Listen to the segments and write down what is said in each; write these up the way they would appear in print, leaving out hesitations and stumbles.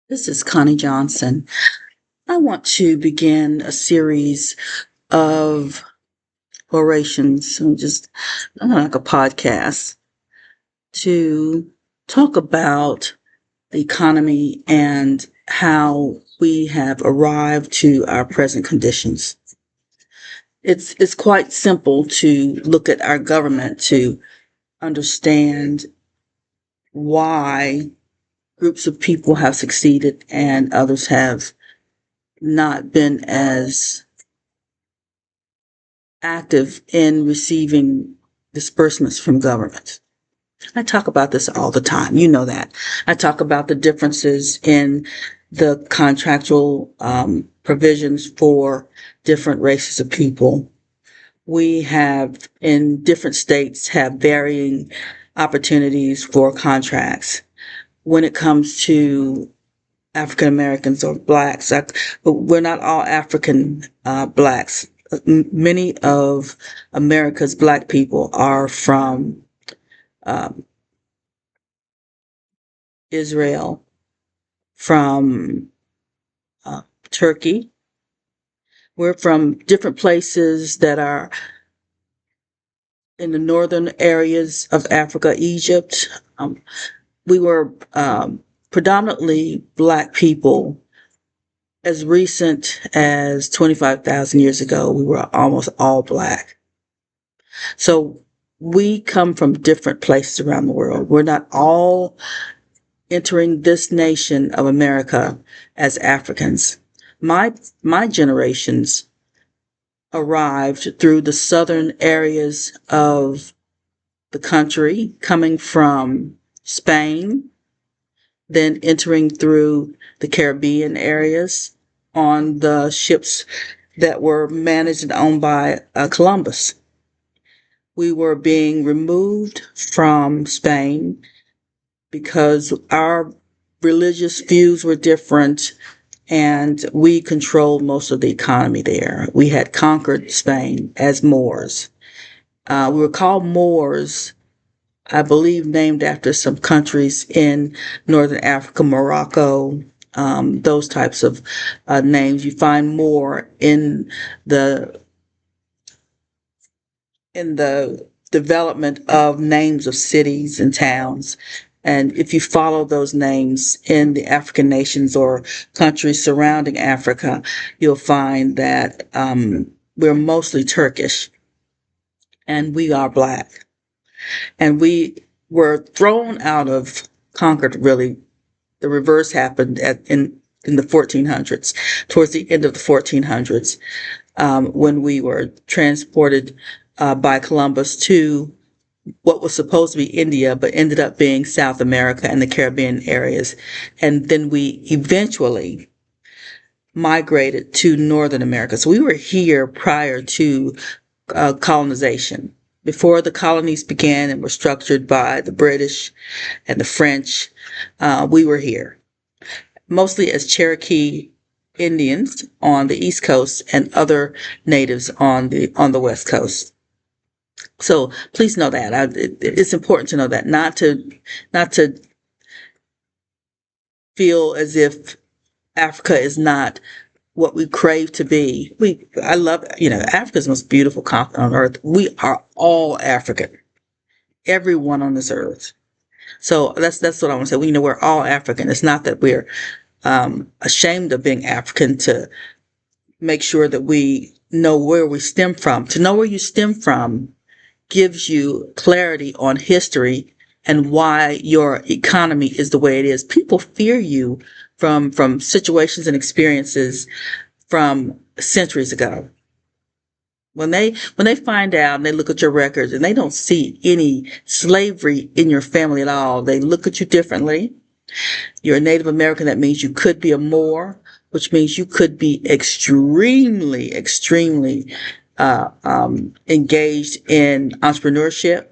This is Connie Johnson. I want to begin a series of orations, just like a podcast, to talk about the economy and how we have arrived to our present conditions. It's quite simple to look at our government to understand why groups of people have succeeded and others have not been as active in receiving disbursements from government. I talk about this all the time. You know that. I talk about the differences in the contractual provisions for different races of people. We have in different states have varying opportunities for contracts. When it comes to African Americans or blacks, but we're not all African blacks. Many of America's black people are from um, Israel, from uh, Turkey. We're from different places that are in the northern areas of Africa, Egypt. We were predominantly black people as recent as 25,000 years ago. We were almost all black. So we come from different places around the world. We're not all entering this nation of America as Africans. My my generations arrived through the southern areas of the country, coming from Spain, then entering through the Caribbean areas on the ships that were managed and owned by Columbus. We were being removed from Spain because our religious views were different and we controlled most of the economy there. We had conquered Spain as Moors. We were called Moors, I believe, named after some countries in northern Africa, Morocco, those types of names. You find more the in the development of names of cities and towns. And if you follow those names in the African nations or countries surrounding Africa, you'll find that we're mostly Turkish and we are black. And we were thrown out of, conquered really. The reverse happened in the 1400s, towards the end of the 1400s, when we were transported by Columbus to what was supposed to be India, but ended up being South America and the Caribbean areas. And then we eventually migrated to Northern America. So we were here prior to colonization. Before the colonies began and were structured by the British and the French, we were here, mostly as Cherokee Indians on the East Coast and other natives on the West Coast. So please know that it's important to know that, not to feel as if Africa is not what we crave to be. I love, Africa's the most beautiful continent on earth. We are all African, everyone on this earth. So that's what I want to say. We're all African. It's not that we're ashamed of being African, to make sure that we know where we stem from. To know where you stem from gives you clarity on history and why your economy is the way it is. People fear you from situations and experiences from centuries ago. When they find out and they look at your records and they don't see any slavery in your family at all, they look at you differently. You're a Native American. That means you could be a Moor, which means you could be extremely, extremely engaged in entrepreneurship,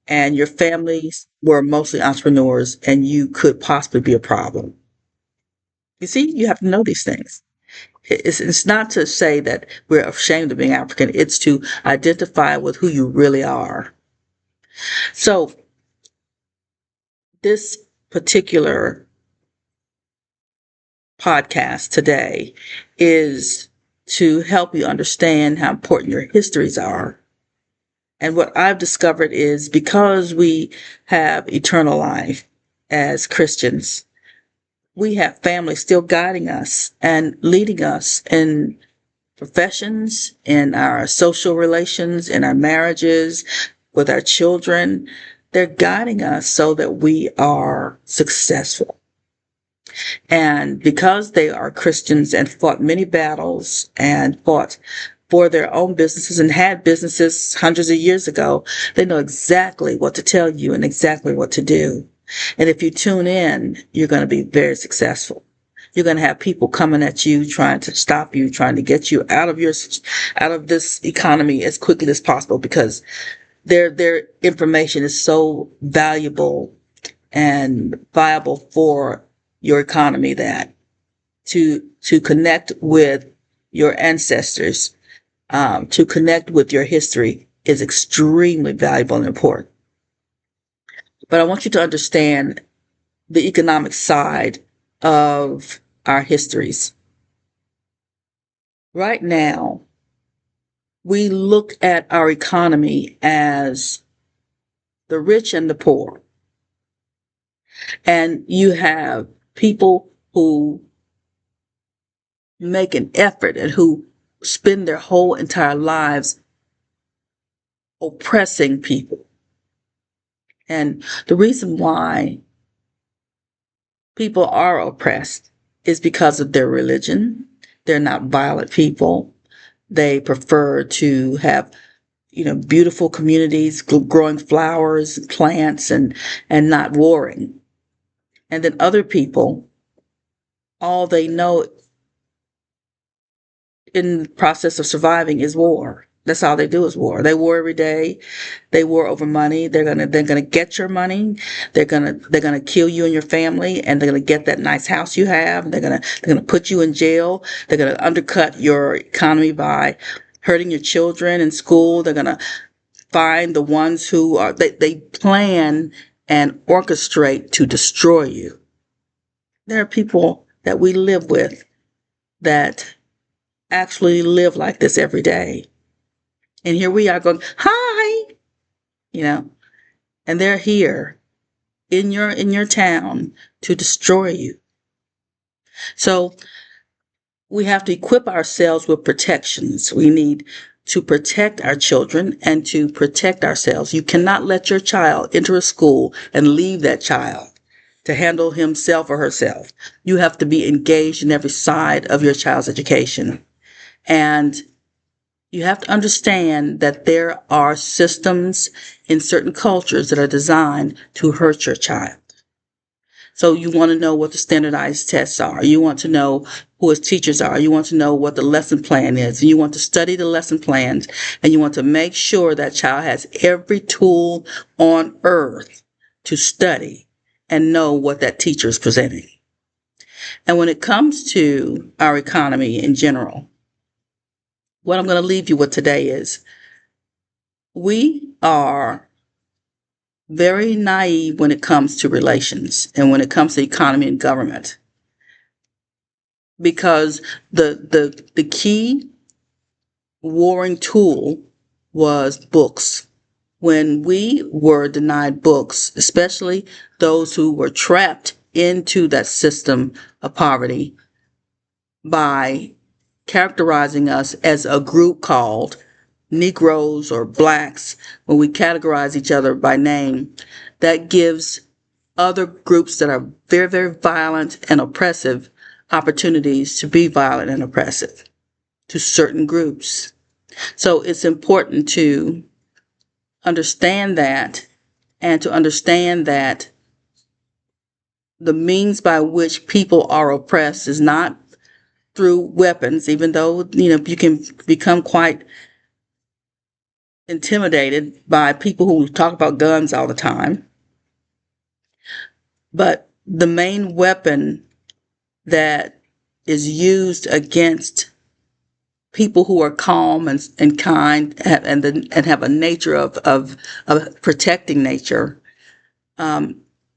and your families were mostly entrepreneurs, and you could possibly be a problem. You see, you have to know these things. It's not to say that we're ashamed of being African. It's to identify with who you really are. So this particular podcast today is to help you understand how important your histories are. And what I've discovered is because we have eternal life as Christians, we have family still guiding us and leading us in professions, in our social relations, in our marriages, with our children. They're guiding us so that we are successful. And because they are Christians and fought many battles and fought for their own businesses and had businesses hundreds of years ago, they know exactly what to tell you and exactly what to do. And if you tune in, you're going to be very successful. You're going to have people coming at you, trying to stop you, trying to get you out of this economy as quickly as possible, because their information is so valuable and viable for your economy that to connect with your ancestors, to connect with your history is extremely valuable and important. But I want you to understand the economic side of our histories. Right now, we look at our economy as the rich and the poor. And you have people who make an effort and who spend their whole entire lives oppressing people. And the reason why people are oppressed is because of their religion. They're not violent people. They prefer to have, beautiful communities, growing flowers, plants, and not warring. And then other people, all they know in the process of surviving is war. That's all they do is war. They war every day. They war over money. They're gonna get your money. They're gonna kill you and your family, and they're gonna get that nice house you have. They're gonna put you in jail. They're gonna undercut your economy by hurting your children in school. They're gonna find the ones who are they plan and orchestrate to destroy you. There are people that we live with that actually live like this every day. And here we are going, hi, and they're here in your town to destroy you. So we have to equip ourselves with protections. We need to protect our children and to protect ourselves. You cannot let your child enter a school and leave that child to handle himself or herself. You have to be engaged in every side of your child's education. And you have to understand that there are systems in certain cultures that are designed to hurt your child. So you want to know what the standardized tests are. You want to know who his teachers are. You want to know what the lesson plan is. And you want to study the lesson plans. And you want to make sure that child has every tool on earth to study and know what that teacher is presenting. And when it comes to our economy in general, what I'm going to leave you with today is we are very naive when it comes to relations and when it comes to economy and government. Because the key warring tool was books. When we were denied books, especially those who were trapped into that system of poverty by characterizing us as a group called Negroes or blacks, when we categorize each other by name, that gives other groups that are very, very violent and oppressive opportunities to be violent and oppressive to certain groups. So it's important to understand that, and to understand that the means by which people are oppressed is not through weapons, even though, you can become quite intimidated by people who talk about guns all the time. But the main weapon that is used against people who are calm and kind and have a nature of protecting nature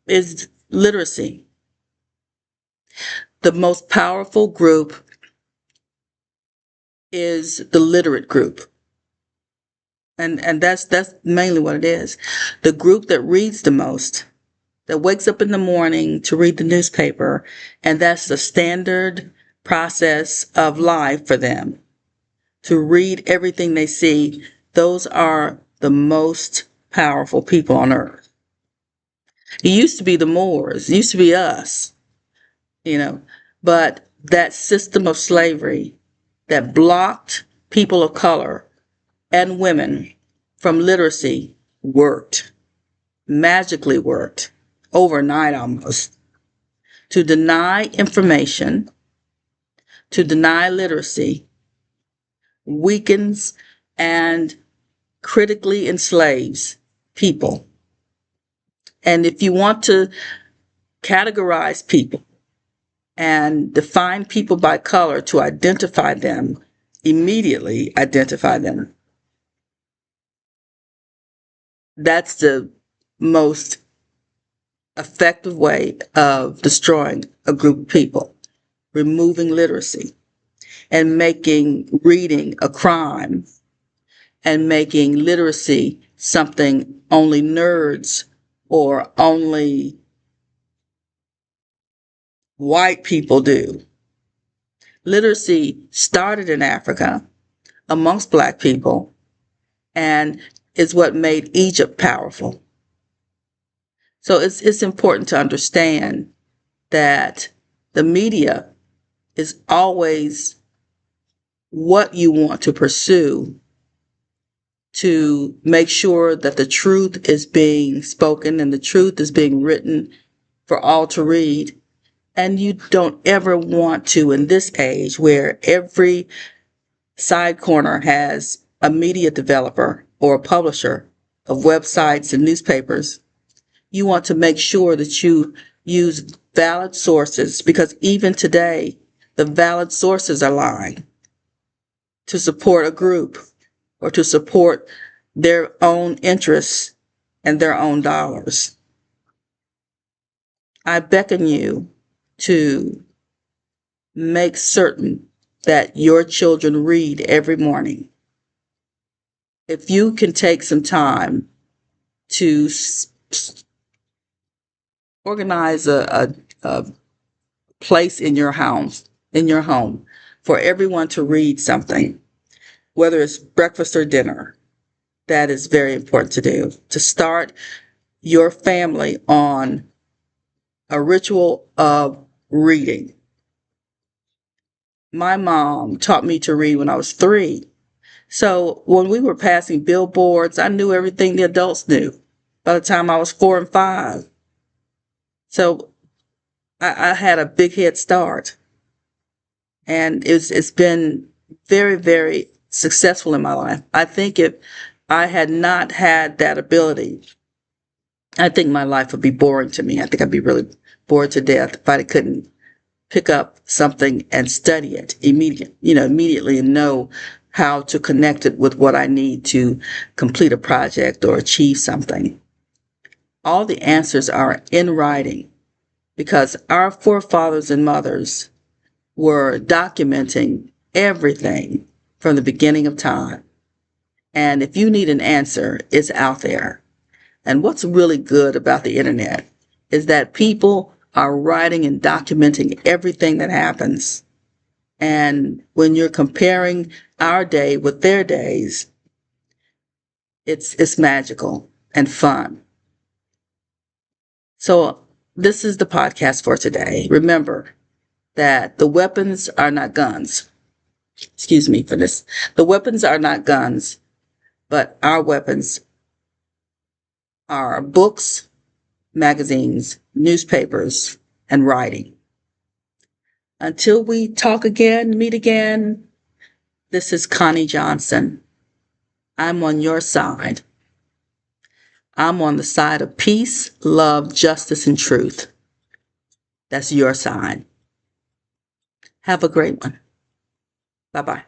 is literacy. the most powerful group is the literate group. And that's mainly what it is. The group that reads the most, that wakes up in the morning to read the newspaper, and that's the standard process of life for them, to read everything they see. Those are the most powerful people on earth. It used to be the Moors, it used to be us, but that system of slavery that blocked people of color and women from literacy worked, magically worked, overnight almost. To deny information, to deny literacy, weakens and critically enslaves people. And if you want to categorize people and define people by color to identify them, immediately identify them, that's the most effective way of destroying a group of people, removing literacy and making reading a crime and making literacy something only nerds or only white people do. Literacy started in Africa amongst black people and is what made Egypt powerful. So it's important to understand that the media is always what you want to pursue to make sure that the truth is being spoken and the truth is being written for all to read. And you don't ever want to, in this age where every side corner has a media developer or a publisher of websites and newspapers, you want to make sure that you use valid sources, because even today, the valid sources are lying to support a group or to support their own interests and their own dollars. I beckon you to make certain that your children read every morning. If you can take some time to organize a place in your home for everyone to read something, whether it's breakfast or dinner, that is very important to do. To start your family on a ritual of reading. My mom taught me to read when I was 3. So when we were passing billboards, I knew everything the adults knew by the time I was 4 and 5. So I had a big head start. And it's been very, very successful in my life. I think if I had not had that ability, I think my life would be boring to me. I think I'd be really bored to death if I couldn't pick up something and study it immediately and know how to connect it with what I need to complete a project or achieve something. All the answers are in writing because our forefathers and mothers were documenting everything from the beginning of time. And if you need an answer, it's out there. And what's really good about the internet is that people are writing and documenting everything that happens. And when you're comparing our day with their days, it's magical and fun. So this is the podcast for today. Remember that the weapons are not guns. Excuse me for this. The weapons are not guns, but our weapons are books, magazines, newspapers, and writing. Until we talk again, meet again, this is Connie Johnson. I'm on your side. I'm on the side of peace, love, justice, and truth. That's your side. Have a great one. Bye-bye.